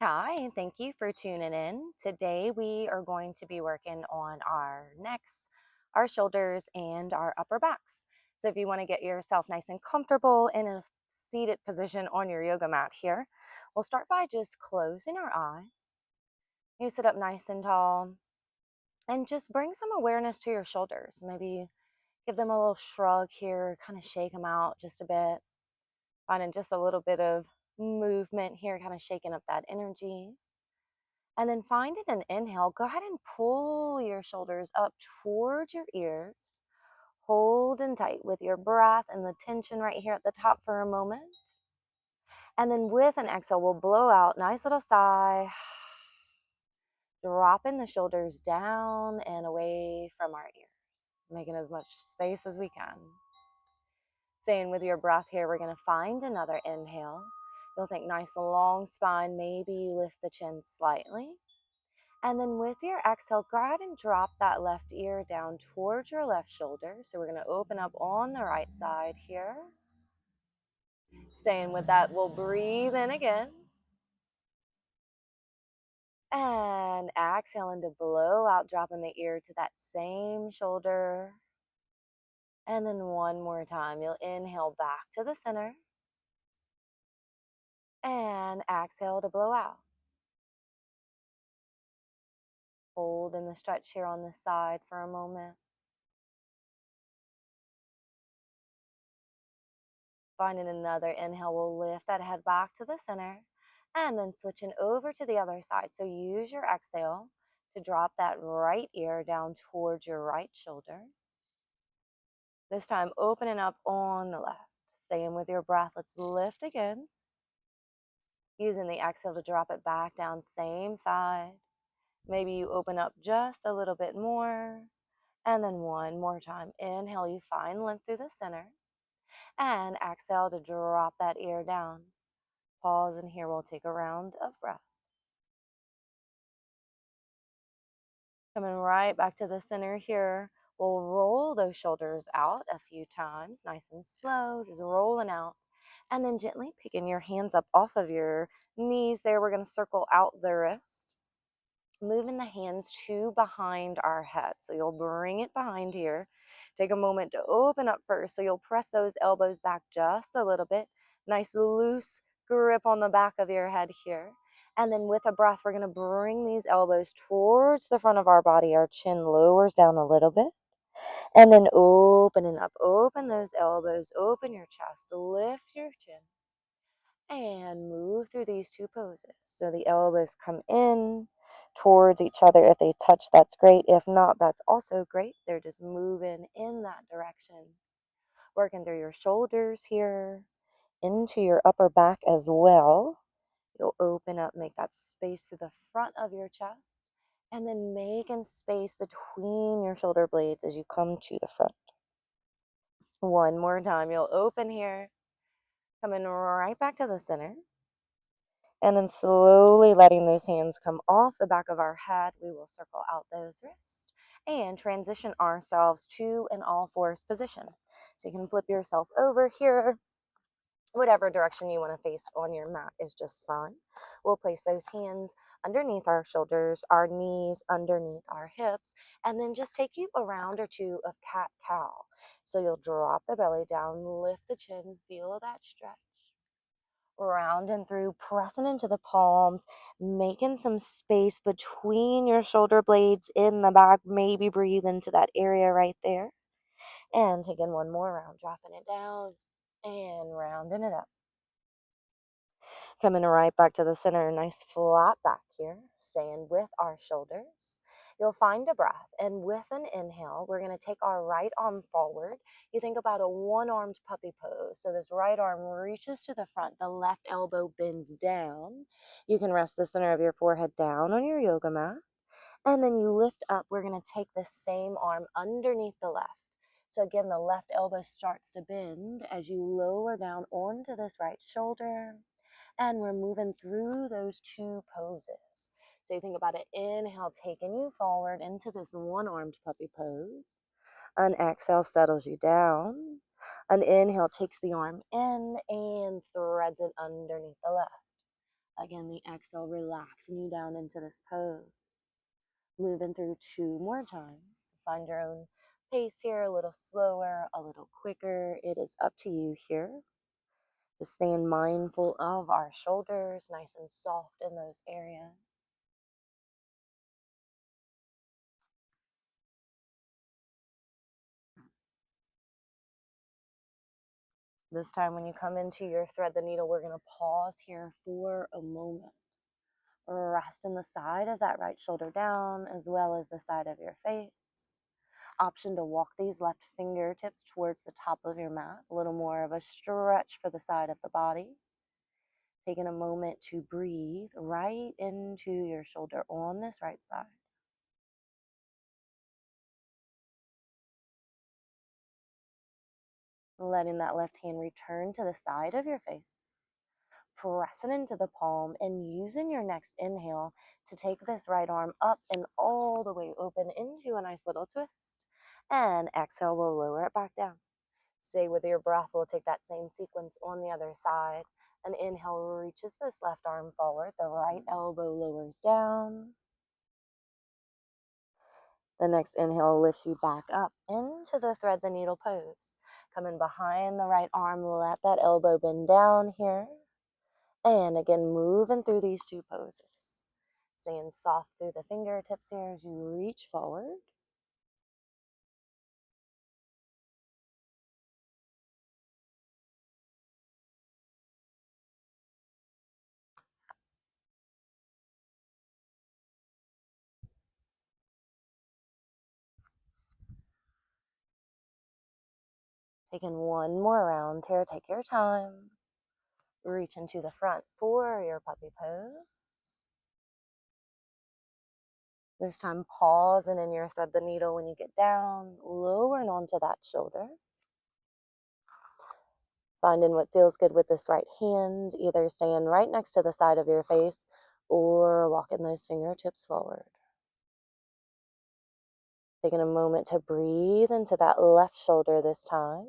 Hi, thank you for tuning in. Today we are going to be working on our necks, our shoulders, and our upper backs. So if you want to get yourself nice and comfortable in a seated position on your yoga mat here, we'll start by just closing our eyes. You sit up nice and tall and just bring some awareness to your shoulders. Maybe give them a little shrug here, kind of shake them out just a bit, finding just a little bit of movement here, kind of shaking up that energy. And then finding an inhale, go ahead and pull your shoulders up towards your ears. Holding tight with your breath and the tension right here at the top for a moment. And then with an exhale, we'll blow out, nice little sigh. Dropping the shoulders down and away from our ears, making as much space as we can. Staying with your breath here, we're going to find another inhale. You'll think nice long spine, maybe you lift the chin slightly. And then with your exhale, go ahead and drop that left ear down towards your left shoulder. So we're going to open up on the right side here. Staying with that, we'll breathe in again. And exhaling to blow out, dropping the ear to that same shoulder. And then one more time, you'll inhale back to the center. And exhale to blow out. Hold in the stretch here on this side for a moment. Finding another inhale, we'll lift that head back to the center and then switching over to the other side. So use your exhale to drop that right ear down towards your right shoulder. This time opening up on the left. Staying with your breath. Let's lift again. Using the exhale to drop it back down, same side. Maybe you open up just a little bit more. And then one more time. Inhale, you find length through the center. And exhale to drop that ear down. Pause, and here we'll take a round of breath. Coming right back to the center here. We'll roll those shoulders out a few times, nice and slow, just rolling out. And then gently picking your hands up off of your knees there. We're going to circle out the wrist, moving the hands to behind our head. So you'll bring it behind here. Take a moment to open up first. So you'll press those elbows back just a little bit. Nice loose grip on the back of your head here. And then with a breath, we're going to bring these elbows towards the front of our body. Our chin lowers down a little bit. And then opening up. Open those elbows. Open your chest. Lift your chin. And move through these two poses. So the elbows come in towards each other. If they touch, that's great. If not, that's also great. They're just moving in that direction. Working through your shoulders here, into your upper back as well. You'll open up, make that space through the front of your chest, and then making space between your shoulder blades as you come to the front. One more time, you'll open here, coming right back to the center, and then slowly letting those hands come off the back of our head. We will circle out those wrists and transition ourselves to an all fours position. So you can flip yourself over here. Whatever direction you want to face on your mat is just fine. We'll place those hands underneath our shoulders, our knees underneath our hips, and then just take you a round or two of cat-cow. So you'll drop the belly down, lift the chin, feel that stretch. Round and through, pressing into the palms, making some space between your shoulder blades in the back. Maybe breathe into that area right there. And taking one more round, dropping it down and rounding it up. Coming right back to the center, nice flat back here, staying with our shoulders. You'll find a breath, and with an inhale, we're going to take our right arm forward. You think about a one-armed puppy pose. So this right arm reaches to the front, the left elbow bends down. You can rest the center of your forehead down on your yoga mat, and then you lift up. We're going to take the same arm underneath the left. So again, the left elbow starts to bend as you lower down onto this right shoulder. And we're moving through those two poses. So you think about it, inhale, taking you forward into this one-armed puppy pose. An exhale settles you down. An inhale takes the arm in and threads it underneath the left. Again, the exhale, relaxing you down into this pose. Moving through 2 more times. Find your own pace here, a little slower, a little quicker. It is up to you here. Just staying mindful of our shoulders, nice and soft in those areas. This time when you come into your thread the needle, we're going to pause here for a moment. Resting the side of that right shoulder down as well as the side of your face. Option to walk these left fingertips towards the top of your mat, a little more of a stretch for the side of the body. Taking a moment to breathe right into your shoulder on this right side. Letting that left hand return to the side of your face. Pressing into the palm and using your next inhale to take this right arm up and all the way open into a nice little twist. And exhale, we'll lower it back down. Stay with your breath. We'll take that same sequence on the other side. An inhale reaches this left arm forward. The right elbow lowers down. The next inhale lifts you back up into the thread the needle pose. Coming behind the right arm, let that elbow bend down here. And again, moving through these 2 poses. Staying soft through the fingertips here as you reach forward. Taking 1 more round here. Take your time. Reach into the front for your puppy pose. This time, pausing in your thread the needle when you get down, lowering onto that shoulder. Finding what feels good with this right hand, either staying right next to the side of your face or walking those fingertips forward. Taking a moment to breathe into that left shoulder this time.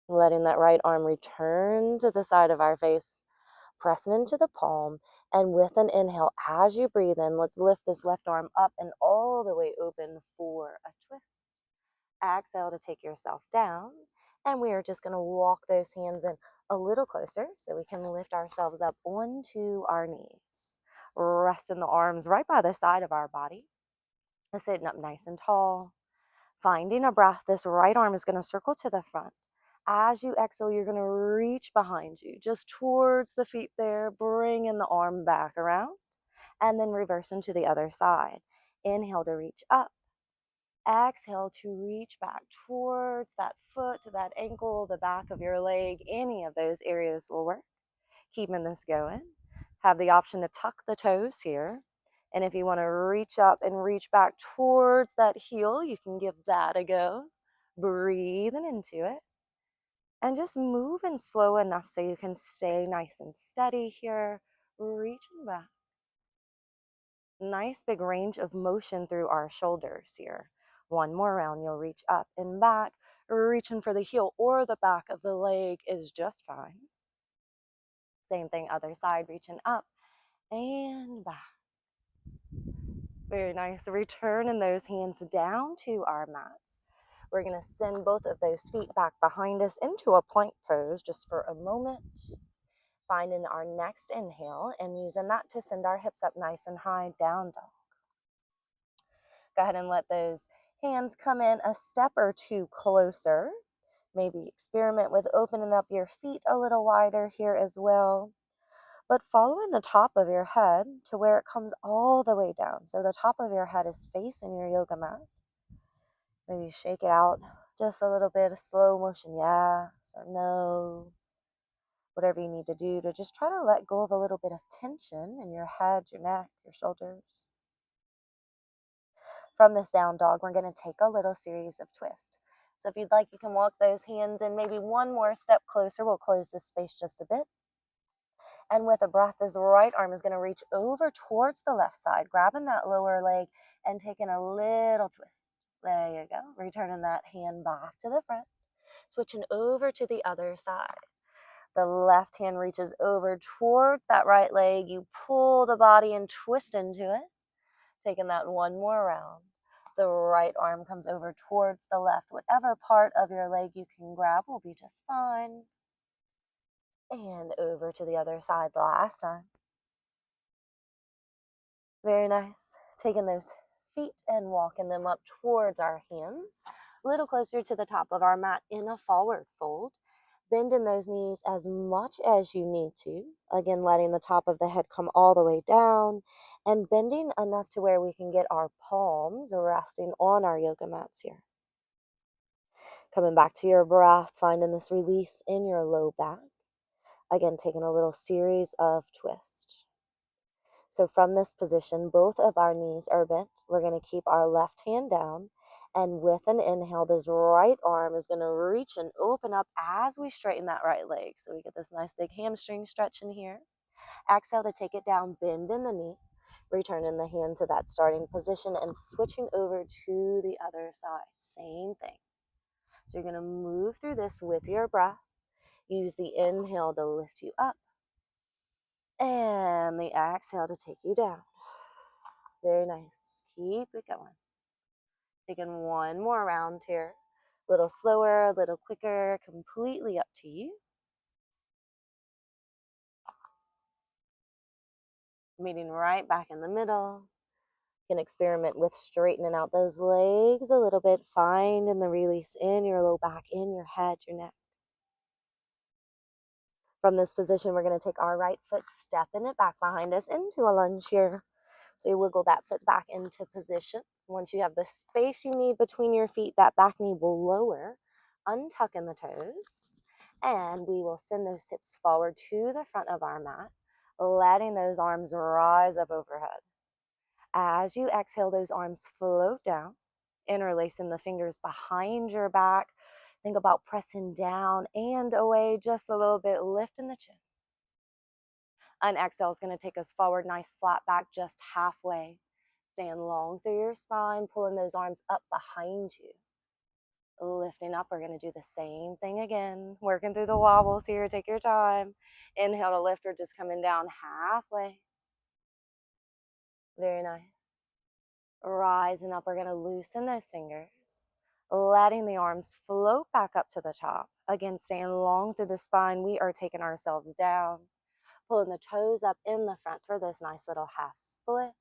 Letting that right arm return to the side of our face, pressing into the palm. And with an inhale, as you breathe in, let's lift this left arm up and all the way open for a twist. Exhale to take yourself down. And we are just going to walk those hands in a little closer so we can lift ourselves up onto our knees. Resting the arms right by the side of our body. Sitting up nice and tall. Finding a breath, this right arm is going to circle to the front. As you exhale, you're going to reach behind you, just towards the feet there, bringing the arm back around, and then reverse into the other side. Inhale to reach up. Exhale to reach back towards that foot, that ankle, the back of your leg. Any of those areas will work. Keeping this going. Have the option to tuck the toes here. And if you want to reach up and reach back towards that heel, you can give that a go. Breathing into it. And just moving slow enough so you can stay nice and steady here. Reaching back. Nice big range of motion through our shoulders here. 1 more round, you'll reach up and back. Reaching for the heel or the back of the leg is just fine. Same thing, other side, reaching up and back. Very nice. Returning those hands down to our mats. We're going to send both of those feet back behind us into a plank pose just for a moment. Finding our next inhale and using that to send our hips up nice and high, down dog. Go ahead and let those hands come in a step or 2 closer. Maybe experiment with opening up your feet a little wider here as well. But following the top of your head to where it comes all the way down. So the top of your head is facing your yoga mat. Maybe shake it out just a little bit of slow motion, yes or no. Whatever you need to do to just try to let go of a little bit of tension in your head, your neck, your shoulders. From this down dog, we're going to take a little series of twists. So if you'd like, you can walk those hands in maybe 1 more step closer. We'll close this space just a bit. And with a breath, this right arm is going to reach over towards the left side, grabbing that lower leg and taking a little twist. There you go. Returning that hand back to the front. Switching over to the other side. The left hand reaches over towards that right leg. You pull the body and twist into it. Taking that one more round. The right arm comes over towards the left. Whatever part of your leg you can grab will be just fine. And over to the other side the last time. Very nice. Taking those feet and walking them up towards our hands, a little closer to the top of our mat in a forward fold. Bending those knees as much as you need to. Again, letting the top of the head come all the way down and bending enough to where we can get our palms resting on our yoga mats here. Coming back to your breath, finding this release in your low back. Again, taking a little series of twists. So from this position, both of our knees are bent. We're going to keep our left hand down. And with an inhale, this right arm is going to reach and open up as we straighten that right leg. So we get this nice big hamstring stretch in here. Exhale to take it down, bend in the knee. Returning the hand to that starting position and switching over to the other side. Same thing. So you're going to move through this with your breath. Use the inhale to lift you up. And the exhale to take you down. Very nice. Keep it going. Taking one more round here. A little slower, a little quicker, completely up to you. Meeting right back in the middle. You can experiment with straightening out those legs a little bit. Finding the release in your low back, in your head, your neck. From this position, we're going to take our right foot, stepping it back behind us into a lunge here. So you wiggle that foot back into position. Once you have the space you need between your feet, that back knee will lower, untucking the toes, and we will send those hips forward to the front of our mat, letting those arms rise up overhead. As you exhale, those arms float down, interlacing the fingers behind your back. Think about pressing down and away just a little bit, lifting the chin. An exhale is going to take us forward, nice flat back, just halfway. Stand long through your spine, pulling those arms up behind you. Lifting up, we're going to do the same thing again. Working through the wobbles here, take your time. Inhale to lift, we're just coming down halfway. Very nice. Rising up, we're going to loosen those fingers. Letting the arms float back up to the top. Again, staying long through the spine, we are taking ourselves down. Pulling the toes up in the front for this nice little half split.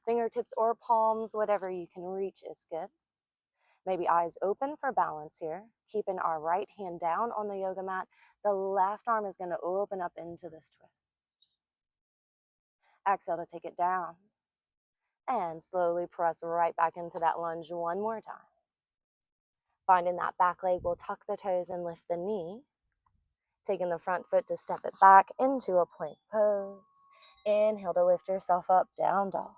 Fingertips or palms, whatever you can reach is good. Maybe eyes open for balance here. Keeping our right hand down on the yoga mat. The left arm is going to open up into this twist. Exhale to take it down. And slowly press right back into that lunge one more time. Finding that back leg, we'll tuck the toes and lift the knee. Taking the front foot to step it back into a plank pose. Inhale to lift yourself up, down dog.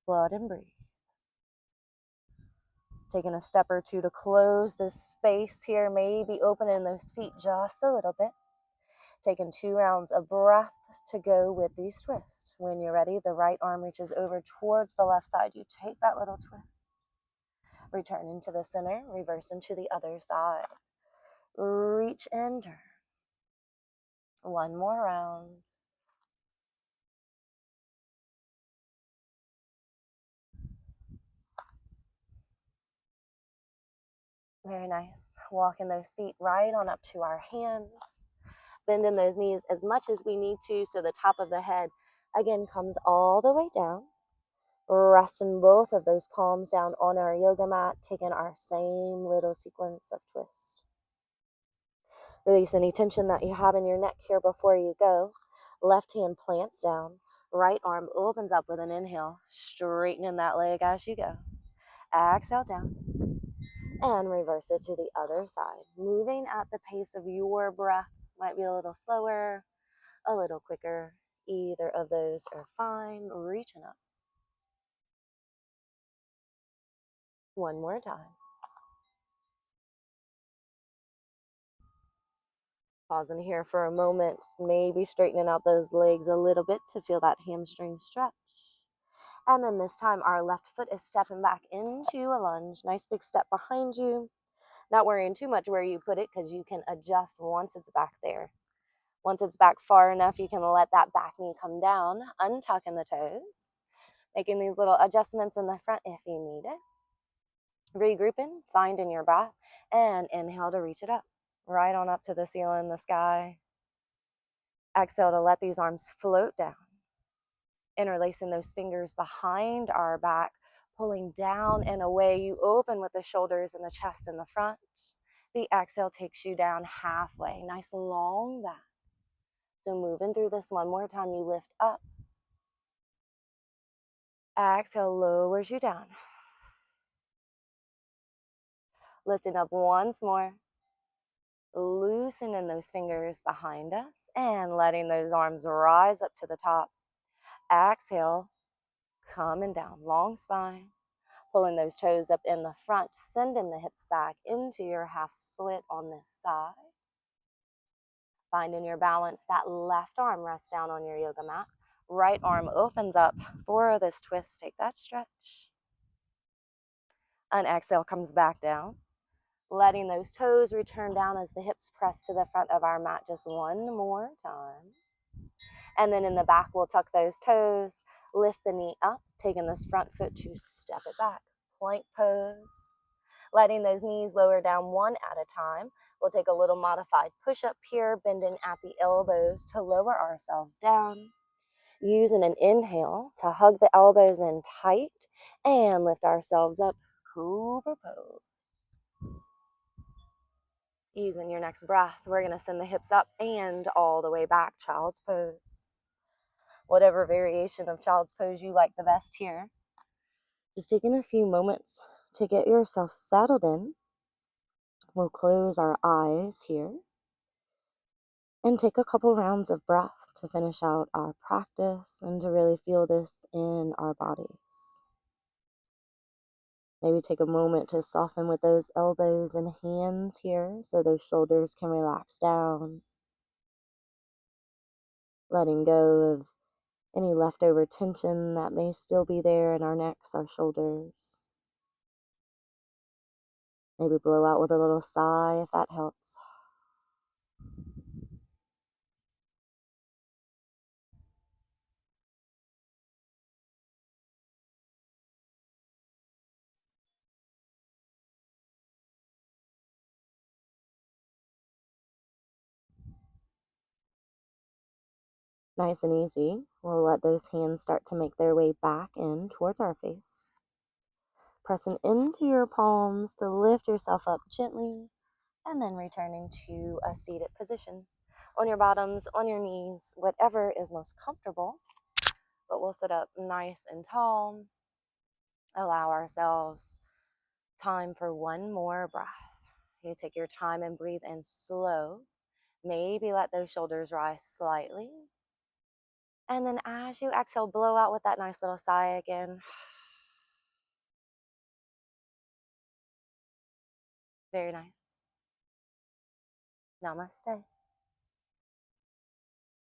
Blood and breathe. Taking a step or two to close this space here, maybe opening those feet just a little bit. Taking 2 rounds of breath to go with these twists. When you're ready, the right arm reaches over towards the left side. You take that little twist. Return into the center, reverse into the other side. Reach and turn. One more round. Very nice. Walking those feet right on up to our hands. Bending those knees as much as we need to so the top of the head, again, comes all the way down. Resting both of those palms down on our yoga mat, taking our same little sequence of twists. Release any tension that you have in your neck here before you go. Left hand plants down. Right arm opens up with an inhale, straightening that leg as you go. Exhale down. And reverse it to the other side. Moving at the pace of your breath. Might be a little slower, a little quicker. Either of those are fine. Reaching up. One more time. Pausing here for a moment, maybe straightening out those legs a little bit to feel that hamstring stretch. And then this time our left foot is stepping back into a lunge. Nice big step behind you. Not worrying too much where you put it because you can adjust once it's back there. Once it's back far enough, you can let that back knee come down, untucking the toes, making these little adjustments in the front if you need it. Regrouping, finding your breath, and inhale to reach it up, right on up to the ceiling, the sky. Exhale to let these arms float down, interlacing those fingers behind our back, pulling down and away. You open with the shoulders and the chest in the front. The exhale takes you down halfway, nice long back. So moving through this one more time, you lift up. Exhale lowers you down. Lifting up once more. Loosening those fingers behind us and letting those arms rise up to the top. Exhale, coming down, long spine. Pulling those toes up in the front, sending the hips back into your half split on this side. Finding your balance, that left arm rests down on your yoga mat. Right arm opens up for this twist. Take that stretch. An exhale comes back down. Letting those toes return down as the hips press to the front of our mat just one more time. And then in the back, we'll tuck those toes, lift the knee up, taking this front foot to step it back. Plank pose. Letting those knees lower down one at a time. We'll take a little modified push-up here, bending at the elbows to lower ourselves down. Using an inhale to hug the elbows in tight and lift ourselves up, cobra pose. Using your next breath, we're going to send the hips up and all the way back, child's pose. Whatever variation of child's pose you like the best here. Just taking a few moments to get yourself settled in. We'll close our eyes here and take a couple rounds of breath to finish out our practice and to really feel this in our bodies. Maybe take a moment to soften with those elbows and hands here so those shoulders can relax down. Letting go of any leftover tension that may still be there in our necks, our shoulders. Maybe blow out with a little sigh if that helps. Nice and easy. We'll let those hands start to make their way back in towards our face. Pressing into your palms to lift yourself up gently, and then returning to a seated position. On your bottoms, on your knees, whatever is most comfortable. But we'll sit up nice and tall. Allow ourselves time for one more breath. You take your time and breathe in slow. Maybe let those shoulders rise slightly. And then as you exhale, blow out with that nice little sigh again. Very nice. Namaste.